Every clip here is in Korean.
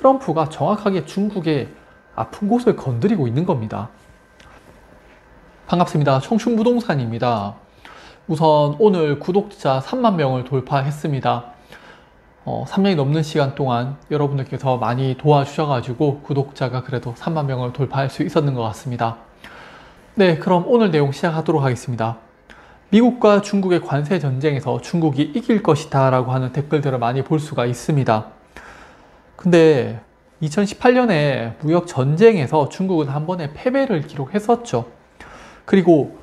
트럼프가 정확하게 중국의 아픈 곳을 건드리고 있는 겁니다. 반갑습니다. 청춘부동산입니다. 우선 오늘 구독자 3만 명을 돌파했습니다. 3년이 넘는 시간 동안 여러분들께서 많이 도와주셔가지고 구독자가 그래도 3만 명을 돌파할 수 있었는 것 같습니다. 네, 그럼 오늘 내용 시작하도록 하겠습니다. 미국과 중국의 관세 전쟁에서 중국이 이길 것이다 라고 하는 댓글들을 많이 볼 수가 있습니다. 근데 2018년에 무역 전쟁에서 중국은 한 번에 패배를 기록했었죠. 그리고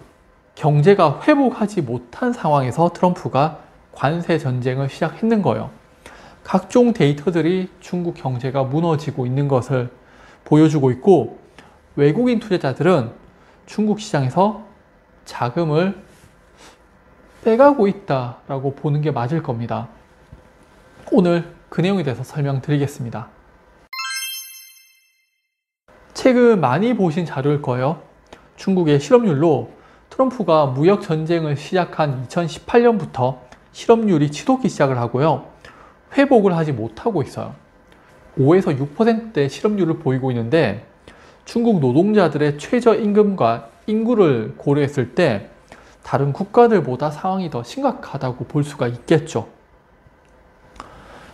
경제가 회복하지 못한 상황에서 트럼프가 관세 전쟁을 시작했는 거예요. 각종 데이터들이 중국 경제가 무너지고 있는 것을 보여주고 있고, 외국인 투자자들은 중국 시장에서 자금을 빼가고 있다라고 보는 게 맞을 겁니다. 오늘 그 내용에 대해서 설명드리겠습니다. 최근 많이 보신 자료일 거예요. 중국의 실업률로 트럼프가 무역 전쟁을 시작한 2018년부터 실업률이 치솟기 시작을 하고요. 회복을 하지 못하고 있어요. 5에서 6%대 실업률을 보이고 있는데, 중국 노동자들의 최저임금과 인구를 고려했을 때 다른 국가들보다 상황이 더 심각하다고 볼 수가 있겠죠.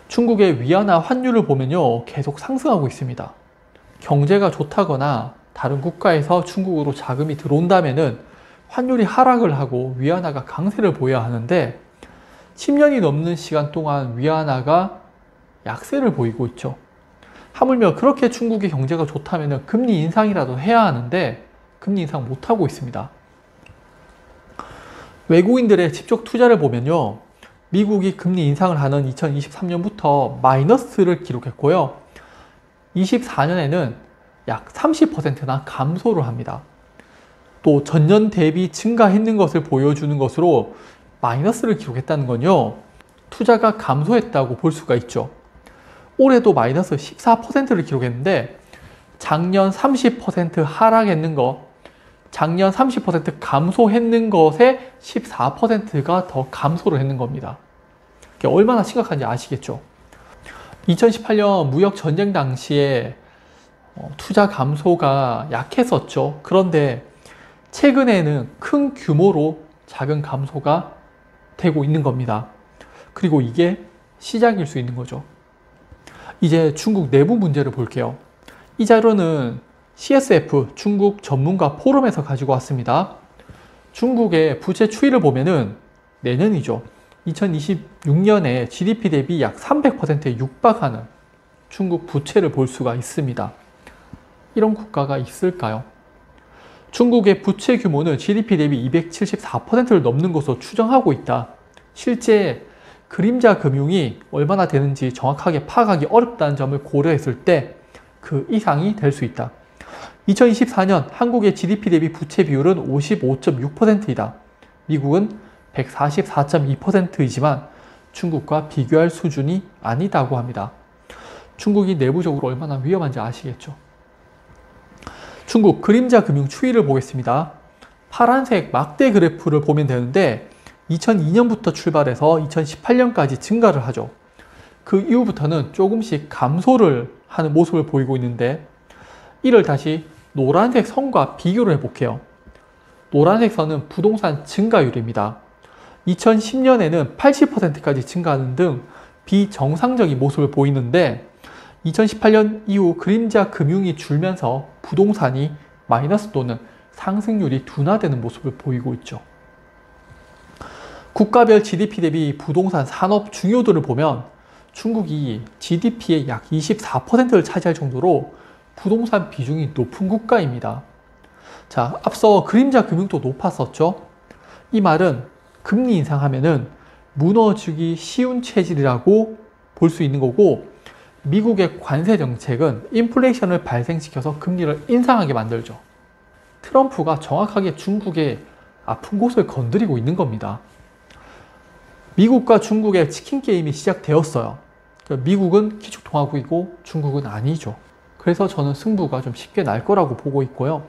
중국의 위안화 환율을 보면요, 계속 상승하고 있습니다. 경제가 좋다거나 다른 국가에서 중국으로 자금이 들어온다면은 환율이 하락을 하고 위안화가 강세를 보여야 하는데, 10년이 넘는 시간 동안 위안화가 약세를 보이고 있죠. 하물며 그렇게 중국의 경제가 좋다면 금리 인상이라도 해야 하는데 금리 인상 못하고 있습니다. 외국인들의 직접 투자를 보면요, 미국이 금리 인상을 하는 2023년부터 마이너스를 기록했고요, 24년에는 약 30%나 감소를 합니다. 또 전년 대비 증가했는 것을 보여주는 것으로 마이너스를 기록했다는 건요, 투자가 감소했다고 볼 수가 있죠. 올해도 마이너스 14%를 기록했는데, 작년 30% 하락했는 거, 작년 30% 감소했는 것에 14%가 더 감소를 했는 겁니다. 이게 얼마나 심각한지 아시겠죠? 2018년 무역 전쟁 당시에 투자 감소가 약했었죠. 그런데 최근에는 큰 규모로 작은 감소가 되고 있는 겁니다. 그리고 이게 시작일 수 있는 거죠. 이제 중국 내부 문제를 볼게요. 이 자료는 CSF 중국 전문가 포럼에서 가지고 왔습니다. 중국의 부채 추이를 보면은 내년이죠. 2026년에 GDP 대비 약 300%에 육박하는 중국 부채를 볼 수가 있습니다. 이런 국가가 있을까요? 중국의 부채 규모는 GDP 대비 274%를 넘는 것으로 추정하고 있다. 실제 그림자 금융이 얼마나 되는지 정확하게 파악하기 어렵다는 점을 고려했을 때 그 이상이 될 수 있다. 2024년 한국의 GDP 대비 부채 비율은 55.6%이다. 미국은 144.2%이지만 중국과 비교할 수준이 아니다고 합니다. 중국이 내부적으로 얼마나 위험한지 아시겠죠? 중국 그림자 금융 추이를 보겠습니다. 파란색 막대 그래프를 보면 되는데, 2002년부터 출발해서 2018년까지 증가를 하죠. 그 이후부터는 조금씩 감소를 하는 모습을 보이고 있는데, 이를 다시 노란색 선과 비교를 해볼게요. 노란색 선은 부동산 증가율입니다. 2010년에는 80%까지 증가하는 등 비정상적인 모습을 보이는데, 2018년 이후 그림자 금융이 줄면서 부동산이 마이너스 또는 상승률이 둔화되는 모습을 보이고 있죠. 국가별 GDP 대비 부동산 산업 중요도를 보면 중국이 GDP의 약 24%를 차지할 정도로 부동산 비중이 높은 국가입니다. 자, 앞서 그림자 금융도 높았었죠. 이 말은 금리 인상하면은 무너지기 쉬운 체질이라고 볼 수 있는 거고, 미국의 관세 정책은 인플레이션을 발생시켜서 금리를 인상하게 만들죠. 트럼프가 정확하게 중국의 아픈 곳을 건드리고 있는 겁니다. 미국과 중국의 치킨 게임이 시작되었어요. 미국은 기축통화국이고 중국은 아니죠. 그래서 저는 승부가 좀 쉽게 날 거라고 보고 있고요.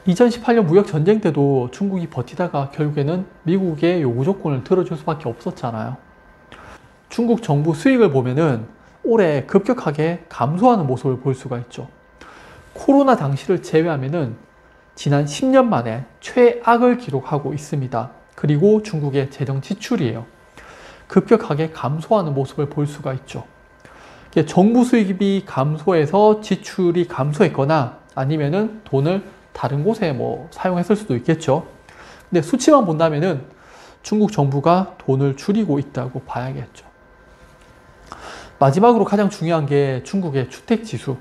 2018년 무역 전쟁 때도 중국이 버티다가 결국에는 미국의 요구 조건을 들어줄 수밖에 없었잖아요. 중국 정부 수익을 보면은 올해 급격하게 감소하는 모습을 볼 수가 있죠. 코로나 당시를 제외하면은 지난 10년 만에 최악을 기록하고 있습니다. 그리고 중국의 재정 지출이에요. 급격하게 감소하는 모습을 볼 수가 있죠. 정부 수입이 감소해서 지출이 감소했거나 아니면은 돈을 다른 곳에 사용했을 수도 있겠죠. 근데 수치만 본다면은 중국 정부가 돈을 줄이고 있다고 봐야겠죠. 마지막으로 가장 중요한 게 중국의 주택 지수.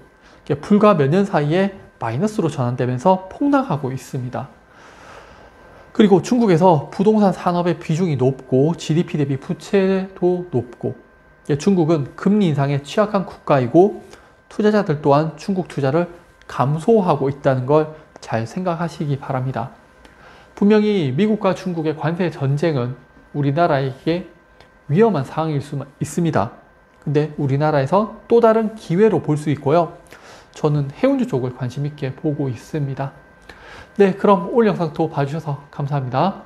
불과 몇 년 사이에 마이너스로 전환되면서 폭락하고 있습니다. 그리고 중국에서 부동산 산업의 비중이 높고 GDP 대비 부채도 높고 중국은 금리 인상에 취약한 국가이고 투자자들 또한 중국 투자를 감소하고 있다는 걸 잘 생각하시기 바랍니다. 분명히 미국과 중국의 관세 전쟁은 우리나라에게 위험한 상황일 수 있습니다. 근데 우리나라에서 또 다른 기회로 볼 수 있고요. 저는 해운주 쪽을 관심 있게 보고 있습니다. 네, 그럼 오늘 영상도 봐주셔서 감사합니다.